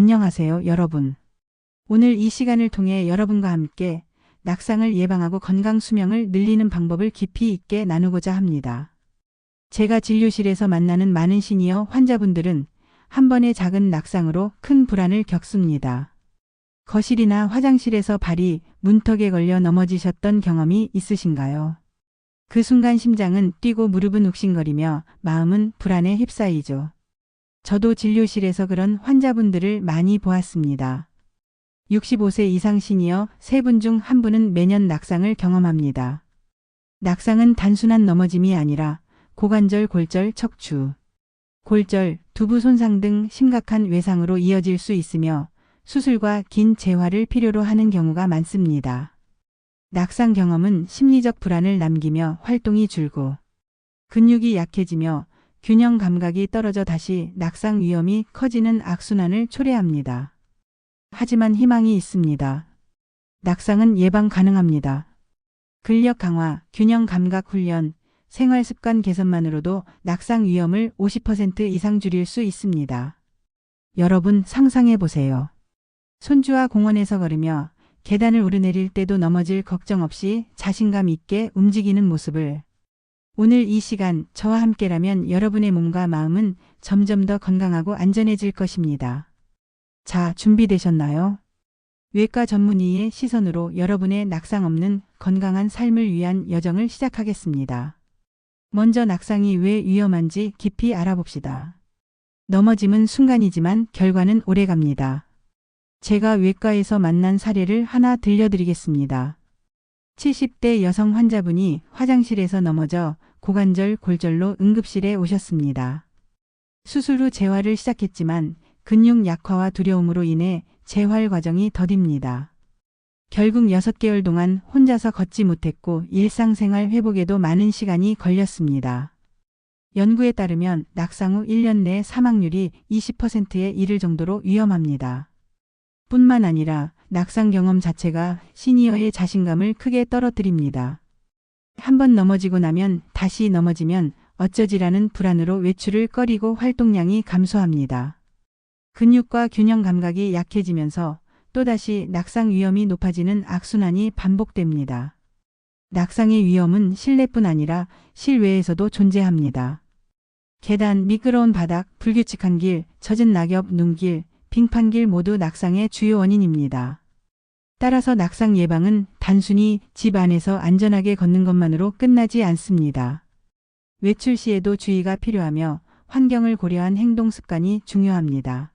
안녕하세요, 여러분. 오늘 이 시간을 통해 여러분과 함께 낙상을 예방하고 건강 수명을 늘리는 방법을 깊이 있게 나누고자 합니다. 제가 진료실에서 만나는 많은 시니어 환자분들은 한 번의 작은 낙상으로 큰 불안을 겪습니다. 거실이나 화장실에서 발이 문턱에 걸려 넘어지셨던 경험이 있으신가요? 그 순간 심장은 뛰고 무릎은 욱신거리며 마음은 불안에 휩싸이죠. 저도 진료실에서 그런 환자분들을 많이 보았습니다. 65세 이상 시니어 3분 중 1분은 매년 낙상을 경험합니다. 낙상은 단순한 넘어짐이 아니라 고관절, 골절, 척추, 골절, 두부 손상 등 심각한 외상으로 이어질 수 있으며 수술과 긴 재활을 필요로 하는 경우가 많습니다. 낙상 경험은 심리적 불안을 남기며 활동이 줄고 근육이 약해지며 균형 감각이 떨어져 다시 낙상 위험이 커지는 악순환을 초래합니다. 하지만 희망이 있습니다. 낙상은 예방 가능합니다. 근력 강화, 균형 감각 훈련, 생활 습관 개선만으로도 낙상 위험을 50% 이상 줄일 수 있습니다. 여러분 상상해 보세요. 손주와 공원에서 걸으며 계단을 오르내릴 때도 넘어질 걱정 없이 자신감 있게 움직이는 모습을 오늘 이 시간 저와 함께라면 여러분의 몸과 마음은 점점 더 건강하고 안전해질 것입니다. 자, 준비되셨나요? 외과 전문의의 시선으로 여러분의 낙상 없는 건강한 삶을 위한 여정을 시작하겠습니다. 먼저 낙상이 왜 위험한지 깊이 알아봅시다. 넘어짐은 순간이지만 결과는 오래갑니다. 제가 외과에서 만난 사례를 하나 들려드리겠습니다. 70대 여성 환자분이 화장실에서 넘어져 고관절 골절로 응급실에 오셨습니다. 수술 후 재활을 시작했지만 근육 약화와 두려움으로 인해 재활 과정이 더딥니다. 결국 6개월 동안 혼자서 걷지 못했고 일상생활 회복에도 많은 시간이 걸렸습니다. 연구에 따르면 낙상 후 1년 내 사망률이 20%에 이를 정도로 위험합니다. 뿐만 아니라 낙상 경험 자체가 시니어의 자신감을 크게 떨어뜨립니다. 한번 넘어지고 나면 다시 넘어지면 어쩌지라는 불안으로 외출을 꺼리고 활동량이 감소합니다. 근육과 균형 감각이 약해지면서 또다시 낙상 위험이 높아지는 악순환이 반복됩니다. 낙상의 위험은 실내뿐 아니라 실외에서도 존재합니다. 계단, 미끄러운 바닥, 불규칙한 길, 젖은 낙엽, 눈길, 빙판길 모두 낙상의 주요 원인입니다. 따라서 낙상 예방은 단순히 집 안에서 안전하게 걷는 것만으로 끝나지 않습니다. 외출 시에도 주의가 필요하며 환경을 고려한 행동 습관이 중요합니다.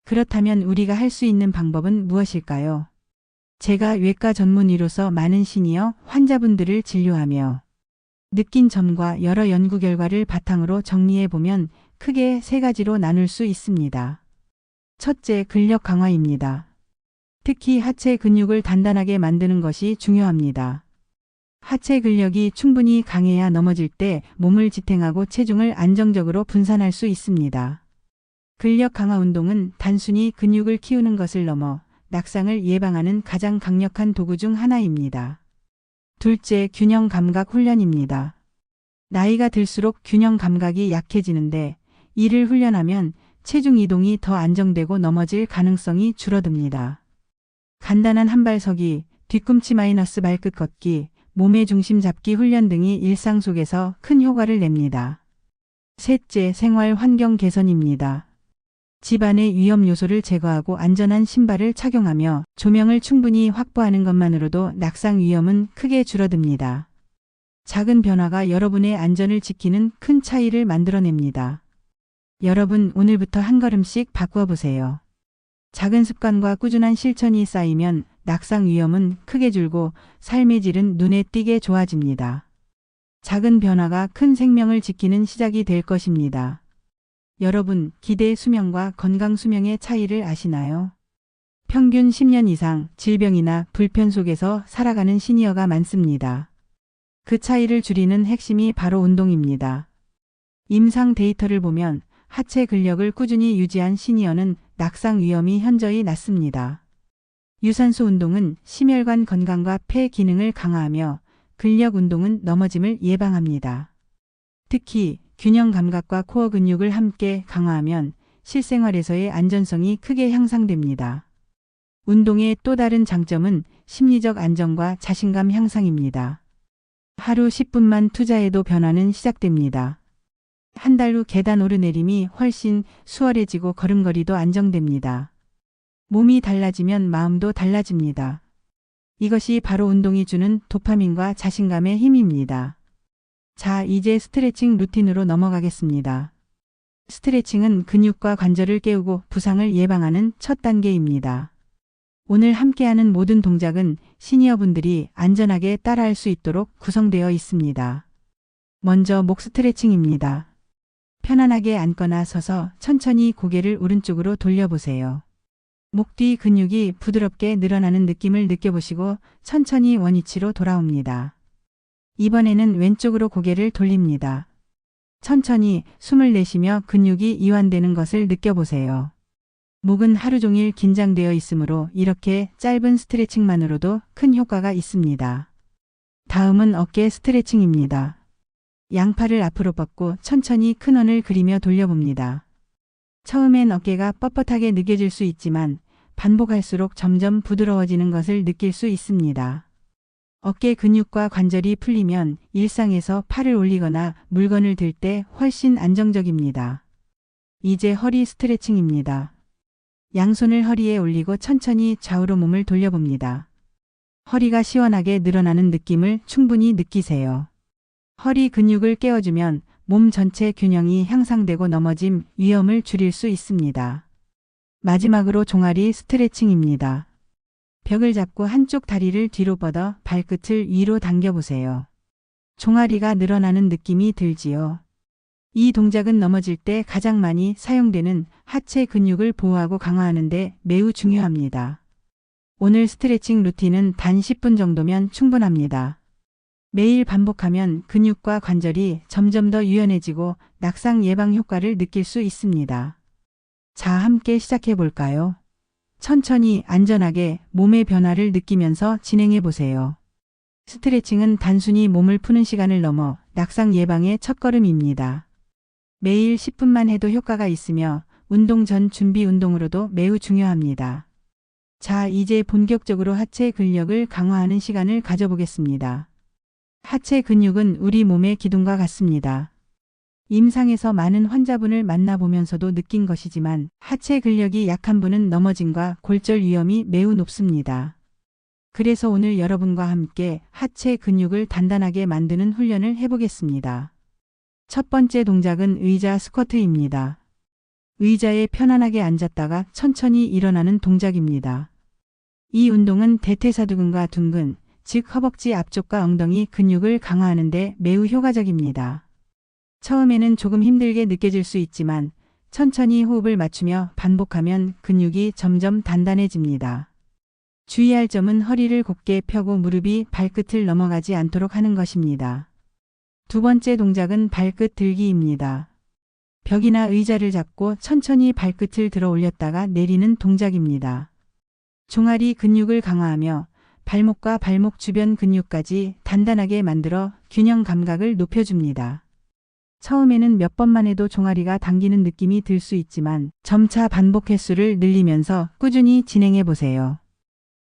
그렇다면 우리가 할 수 있는 방법은 무엇일까요? 제가 외과 전문의로서 많은 시니어 환자분들을 진료하며 느낀 점과 여러 연구 결과를 바탕으로 정리해보면 크게 3가지로 나눌 수 있습니다. 첫째, 근력 강화입니다. 특히 하체 근육을 단단하게 만드는 것이 중요합니다. 하체 근력이 충분히 강해야 넘어질 때 몸을 지탱하고 체중을 안정적으로 분산할 수 있습니다. 근력 강화 운동은 단순히 근육을 키우는 것을 넘어 낙상을 예방하는 가장 강력한 도구 중 하나입니다. 둘째, 균형 감각 훈련입니다. 나이가 들수록 균형 감각이 약해지는데 이를 훈련하면 체중 이동이 더 안정되고 넘어질 가능성이 줄어듭니다. 간단한 한발서기, 뒤꿈치 마이너스 발끝 걷기, 몸의 중심 잡기 훈련 등이 일상 속에서 큰 효과를 냅니다. 셋째, 생활 환경 개선입니다. 집안의 위험 요소를 제거하고 안전한 신발을 착용하며 조명을 충분히 확보하는 것만으로도 낙상 위험은 크게 줄어듭니다. 작은 변화가 여러분의 안전을 지키는 큰 차이를 만들어냅니다. 여러분, 오늘부터 한 걸음씩 바꾸어 보세요. 작은 습관과 꾸준한 실천이 쌓이면 낙상 위험은 크게 줄고 삶의 질은 눈에 띄게 좋아집니다. 작은 변화가 큰 생명을 지키는 시작이 될 것입니다. 여러분, 기대 수명과 건강 수명의 차이를 아시나요? 평균 10년 이상 질병이나 불편 속에서 살아가는 시니어가 많습니다. 그 차이를 줄이는 핵심이 바로 운동입니다. 임상 데이터를 보면 하체 근력을 꾸준히 유지한 시니어는 낙상 위험이 현저히 낮습니다. 유산소 운동은 심혈관 건강과 폐 기능을 강화하며 근력 운동은 넘어짐을 예방합니다. 특히 균형 감각과 코어 근육을 함께 강화하면 실생활에서의 안전성이 크게 향상됩니다. 운동의 또 다른 장점은 심리적 안정과 자신감 향상입니다. 하루 10분만 투자해도 변화는 시작됩니다. 한 달 후 계단 오르내림이 훨씬 수월해지고 걸음걸이도 안정됩니다. 몸이 달라지면 마음도 달라집니다. 이것이 바로 운동이 주는 도파민과 자신감의 힘입니다. 자, 이제 스트레칭 루틴으로 넘어가겠습니다. 스트레칭은 근육과 관절을 깨우고 부상을 예방하는 첫 단계입니다. 오늘 함께하는 모든 동작은 시니어분들이 안전하게 따라할 수 있도록 구성되어 있습니다. 먼저 목 스트레칭입니다. 편안하게 앉거나 서서 천천히 고개를 오른쪽으로 돌려보세요. 목 뒤 근육이 부드럽게 늘어나는 느낌을 느껴보시고 천천히 원위치로 돌아옵니다. 이번에는 왼쪽으로 고개를 돌립니다. 천천히 숨을 내쉬며 근육이 이완되는 것을 느껴보세요. 목은 하루 종일 긴장되어 있으므로 이렇게 짧은 스트레칭만으로도 큰 효과가 있습니다. 다음은 어깨 스트레칭입니다. 양팔을 앞으로 뻗고 천천히 큰 원을 그리며 돌려봅니다. 처음엔 어깨가 뻣뻣하게 느껴질 수 있지만 반복할수록 점점 부드러워지는 것을 느낄 수 있습니다. 어깨 근육과 관절이 풀리면 일상에서 팔을 올리거나 물건을 들 때 훨씬 안정적입니다. 이제 허리 스트레칭입니다. 양손을 허리에 올리고 천천히 좌우로 몸을 돌려봅니다. 허리가 시원하게 늘어나는 느낌을 충분히 느끼세요. 허리 근육을 깨워주면 몸 전체 균형이 향상되고 넘어짐 위험을 줄일 수 있습니다. 마지막으로 종아리 스트레칭입니다. 벽을 잡고 한쪽 다리를 뒤로 뻗어 발끝을 위로 당겨보세요. 종아리가 늘어나는 느낌이 들지요. 이 동작은 넘어질 때 가장 많이 사용되는 하체 근육을 보호하고 강화하는 데 매우 중요합니다. 오늘 스트레칭 루틴은 단 10분 정도면 충분합니다. 매일 반복하면 근육과 관절이 점점 더 유연해지고 낙상 예방 효과를 느낄 수 있습니다. 자, 함께 시작해 볼까요? 천천히 안전하게 몸의 변화를 느끼면서 진행해 보세요. 스트레칭은 단순히 몸을 푸는 시간을 넘어 낙상 예방의 첫걸음입니다. 매일 10분만 해도 효과가 있으며 운동 전 준비 운동으로도 매우 중요합니다. 자, 이제 본격적으로 하체 근력을 강화하는 시간을 가져보겠습니다. 하체 근육은 우리 몸의 기둥과 같습니다. 임상에서 많은 환자분을 만나보면서도 느낀 것이지만 하체 근력이 약한 분은 넘어짐과 골절 위험이 매우 높습니다. 그래서 오늘 여러분과 함께 하체 근육을 단단하게 만드는 훈련을 해보겠습니다. 첫 번째 동작은 의자 스쿼트입니다. 의자에 편안하게 앉았다가 천천히 일어나는 동작입니다. 이 운동은 대퇴사두근과 둔근, 즉 허벅지 앞쪽과 엉덩이 근육을 강화하는 데 매우 효과적입니다. 처음에는 조금 힘들게 느껴질 수 있지만 천천히 호흡을 맞추며 반복하면 근육이 점점 단단해집니다. 주의할 점은 허리를 곧게 펴고 무릎이 발끝을 넘어가지 않도록 하는 것입니다. 두 번째 동작은 발끝 들기입니다. 벽이나 의자를 잡고 천천히 발끝을 들어 올렸다가 내리는 동작입니다. 종아리 근육을 강화하며 발목과 발목 주변 근육까지 단단하게 만들어 균형 감각을 높여줍니다. 처음에는 몇 번만 해도 종아리가 당기는 느낌이 들 수 있지만 점차 반복 횟수를 늘리면서 꾸준히 진행해 보세요.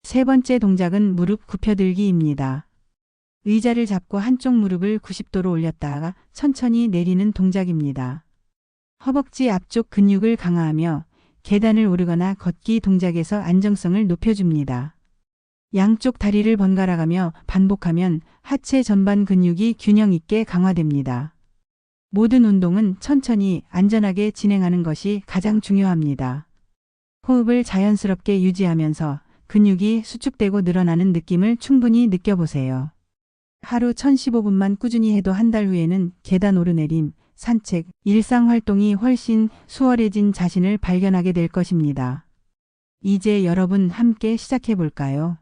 세 번째 동작은 무릎 굽혀들기입니다. 의자를 잡고 한쪽 무릎을 90도로 올렸다가 천천히 내리는 동작입니다. 허벅지 앞쪽 근육을 강화하며 계단을 오르거나 걷기 동작에서 안정성을 높여줍니다. 양쪽 다리를 번갈아가며 반복하면 하체 전반 근육이 균형 있게 강화됩니다. 모든 운동은 천천히 안전하게 진행하는 것이 가장 중요합니다. 호흡을 자연스럽게 유지하면서 근육이 수축되고 늘어나는 느낌을 충분히 느껴보세요. 하루 1015분만 꾸준히 해도 한 달 후에는 계단 오르내림, 산책, 일상 활동이 훨씬 수월해진 자신을 발견하게 될 것입니다. 이제 여러분 함께 시작해 볼까요?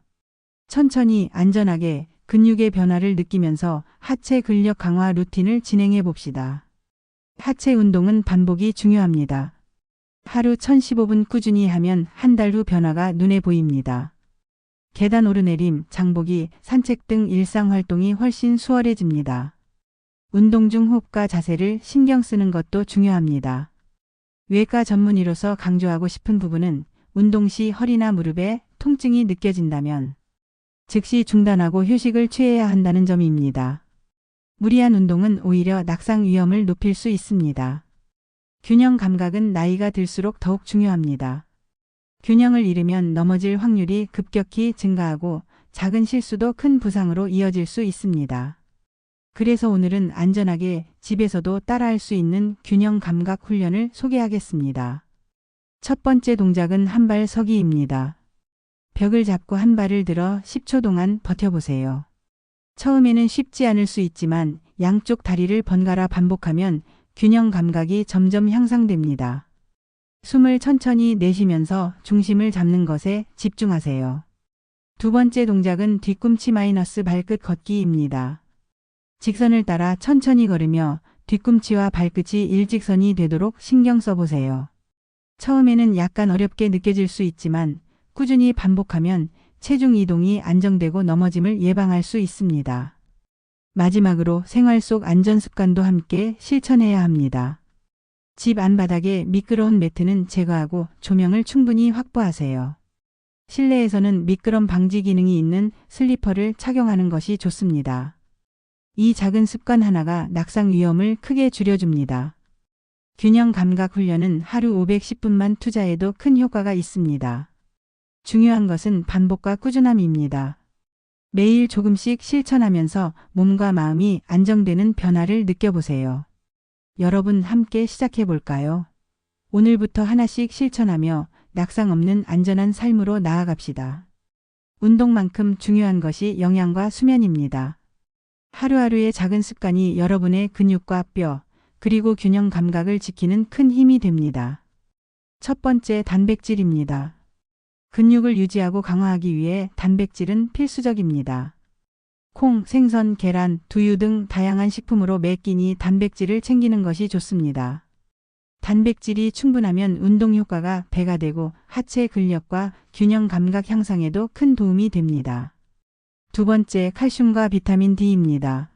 천천히 안전하게 근육의 변화를 느끼면서 하체 근력 강화 루틴을 진행해 봅시다. 하체 운동은 반복이 중요합니다. 하루 1015분 꾸준히 하면 한 달 후 변화가 눈에 보입니다. 계단 오르내림, 장보기, 산책 등 일상 활동이 훨씬 수월해집니다. 운동 중 호흡과 자세를 신경 쓰는 것도 중요합니다. 외과 전문의로서 강조하고 싶은 부분은 운동 시 허리나 무릎에 통증이 느껴진다면 즉시 중단하고 휴식을 취해야 한다는 점입니다. 무리한 운동은 오히려 낙상 위험을 높일 수 있습니다. 균형 감각은 나이가 들수록 더욱 중요합니다. 균형을 잃으면 넘어질 확률이 급격히 증가하고 작은 실수도 큰 부상으로 이어질 수 있습니다. 그래서 오늘은 안전하게 집에서도 따라할 수 있는 균형 감각 훈련을 소개하겠습니다. 첫 번째 동작은 한 발 서기입니다. 벽을 잡고 한 발을 들어 10초 동안 버텨보세요. 처음에는 쉽지 않을 수 있지만 양쪽 다리를 번갈아 반복하면 균형 감각이 점점 향상됩니다. 숨을 천천히 내쉬면서 중심을 잡는 것에 집중하세요. 두 번째 동작은 뒤꿈치 마이너스 발끝 걷기입니다. 직선을 따라 천천히 걸으며 뒤꿈치와 발끝이 일직선이 되도록 신경 써보세요. 처음에는 약간 어렵게 느껴질 수 있지만 꾸준히 반복하면 체중 이동이 안정되고 넘어짐을 예방할 수 있습니다. 마지막으로 생활 속 안전 습관도 함께 실천해야 합니다. 집 안바닥에 미끄러운 매트는 제거하고 조명을 충분히 확보하세요. 실내에서는 미끄럼 방지 기능이 있는 슬리퍼를 착용하는 것이 좋습니다. 이 작은 습관 하나가 낙상 위험을 크게 줄여줍니다. 균형 감각 훈련은 하루 510분만 투자해도 큰 효과가 있습니다. 중요한 것은 반복과 꾸준함입니다. 매일 조금씩 실천하면서 몸과 마음이 안정되는 변화를 느껴보세요. 여러분 함께 시작해볼까요? 오늘부터 하나씩 실천하며 낙상 없는 안전한 삶으로 나아갑시다. 운동만큼 중요한 것이 영양과 수면입니다. 하루하루의 작은 습관이 여러분의 근육과 뼈, 그리고 균형 감각을 지키는 큰 힘이 됩니다. 첫 번째, 단백질입니다. 근육을 유지하고 강화하기 위해 단백질은 필수적입니다. 콩, 생선, 계란, 두유 등 다양한 식품으로 매 끼니 단백질을 챙기는 것이 좋습니다. 단백질이 충분하면 운동 효과가 배가 되고 하체 근력과 균형 감각 향상에도 큰 도움이 됩니다. 두 번째, 칼슘과 비타민 D입니다.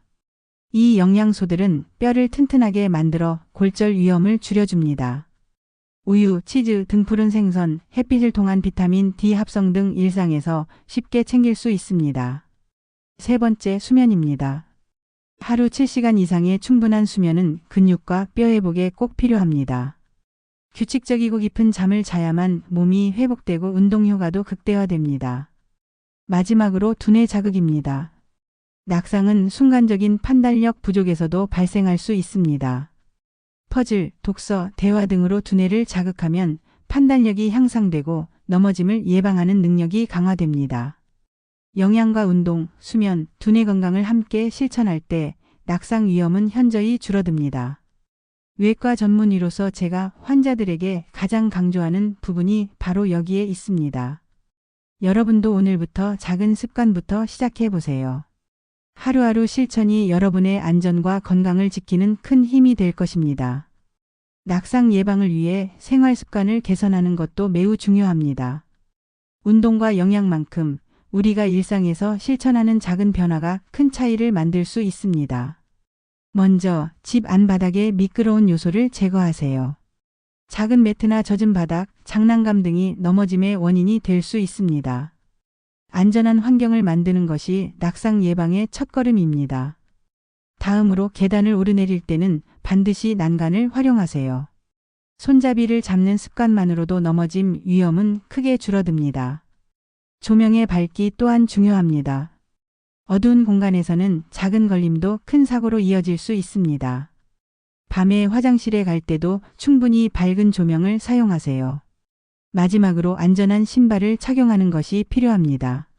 이 영양소들은 뼈를 튼튼하게 만들어 골절 위험을 줄여줍니다. 우유, 치즈 등 푸른 생선, 햇빛을 통한 비타민 D 합성 등 일상에서 쉽게 챙길 수 있습니다. 세 번째, 수면입니다. 하루 7시간 이상의 충분한 수면은 근육과 뼈 회복에 꼭 필요합니다. 규칙적이고 깊은 잠을 자야만 몸이 회복되고 운동 효과도 극대화됩니다. 마지막으로 두뇌 자극입니다. 낙상은 순간적인 판단력 부족에서도 발생할 수 있습니다. 퍼즐, 독서, 대화 등으로 두뇌를 자극하면 판단력이 향상되고 넘어짐을 예방하는 능력이 강화됩니다. 영양과 운동, 수면, 두뇌 건강을 함께 실천할 때 낙상 위험은 현저히 줄어듭니다. 외과 전문의로서 제가 환자들에게 가장 강조하는 부분이 바로 여기에 있습니다. 여러분도 오늘부터 작은 습관부터 시작해 보세요. 하루하루 실천이 여러분의 안전과 건강을 지키는 큰 힘이 될 것입니다. 낙상 예방을 위해 생활 습관을 개선하는 것도 매우 중요합니다. 운동과 영양만큼 우리가 일상에서 실천하는 작은 변화가 큰 차이를 만들 수 있습니다. 먼저 집 안바닥의 미끄러운 요소를 제거하세요. 작은 매트나 젖은 바닥, 장난감 등이 넘어짐의 원인이 될 수 있습니다. 안전한 환경을 만드는 것이 낙상 예방의 첫걸음입니다. 다음으로 계단을 오르내릴 때는 반드시 난간을 활용하세요. 손잡이를 잡는 습관만으로도 넘어짐 위험은 크게 줄어듭니다. 조명의 밝기 또한 중요합니다. 어두운 공간에서는 작은 걸림도 큰 사고로 이어질 수 있습니다. 밤에 화장실에 갈 때도 충분히 밝은 조명을 사용하세요. 마지막으로 안전한 신발을 착용하는 것이 필요합니다.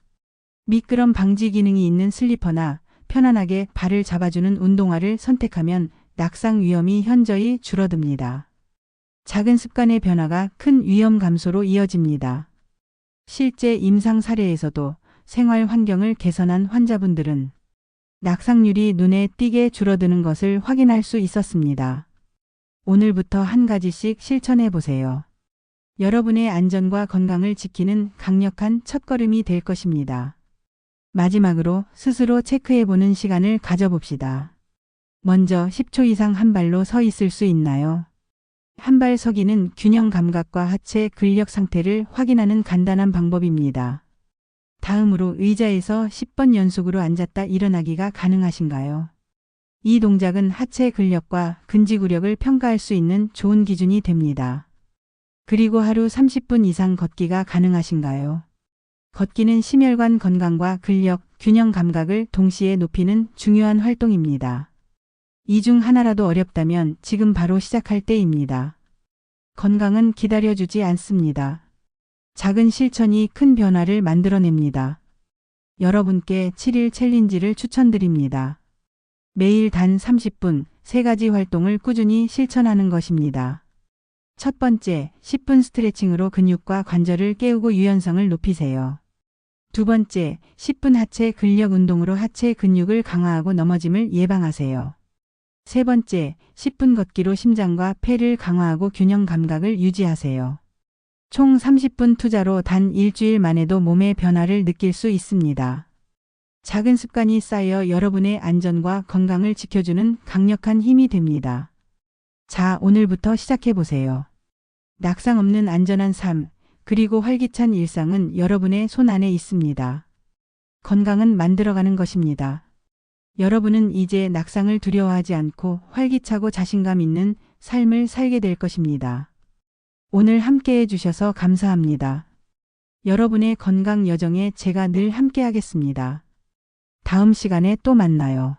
미끄럼 방지 기능이 있는 슬리퍼나 편안하게 발을 잡아주는 운동화를 선택하면 낙상 위험이 현저히 줄어듭니다. 작은 습관의 변화가 큰 위험 감소로 이어집니다. 실제 임상 사례에서도 생활 환경을 개선한 환자분들은 낙상률이 눈에 띄게 줄어드는 것을 확인할 수 있었습니다. 오늘부터 한 가지씩 실천해 보세요. 여러분의 안전과 건강을 지키는 강력한 첫걸음이 될 것입니다. 마지막으로 스스로 체크해보는 시간을 가져봅시다. 먼저 10초 이상 한 발로 서 있을 수 있나요? 한발서기는 균형 감각과 하체 근력 상태를 확인하는 간단한 방법입니다. 다음으로 의자에서 10번 연속으로 앉았다 일어나기가 가능하신가요? 이 동작은 하체 근력과 근지구력을 평가할 수 있는 좋은 기준이 됩니다. 그리고 하루 30분 이상 걷기가 가능하신가요? 걷기는 심혈관 건강과 근력, 균형 감각을 동시에 높이는 중요한 활동입니다. 이 중 하나라도 어렵다면 지금 바로 시작할 때입니다. 건강은 기다려주지 않습니다. 작은 실천이 큰 변화를 만들어냅니다. 여러분께 7일 챌린지를 추천드립니다. 매일 단 30분, 3가지 활동을 꾸준히 실천하는 것입니다. 첫 번째, 10분 스트레칭으로 근육과 관절을 깨우고 유연성을 높이세요. 두 번째, 10분 하체 근력 운동으로 하체 근육을 강화하고 넘어짐을 예방하세요. 세 번째, 10분 걷기로 심장과 폐를 강화하고 균형 감각을 유지하세요. 총 30분 투자로 단 일주일 만에도 몸의 변화를 느낄 수 있습니다. 작은 습관이 쌓여 여러분의 안전과 건강을 지켜주는 강력한 힘이 됩니다. 자, 오늘부터 시작해보세요. 낙상 없는 안전한 삶, 그리고 활기찬 일상은 여러분의 손 안에 있습니다. 건강은 만들어가는 것입니다. 여러분은 이제 낙상을 두려워하지 않고 활기차고 자신감 있는 삶을 살게 될 것입니다. 오늘 함께 해주셔서 감사합니다. 여러분의 건강 여정에 제가 늘 함께 하겠습니다. 다음 시간에 또 만나요.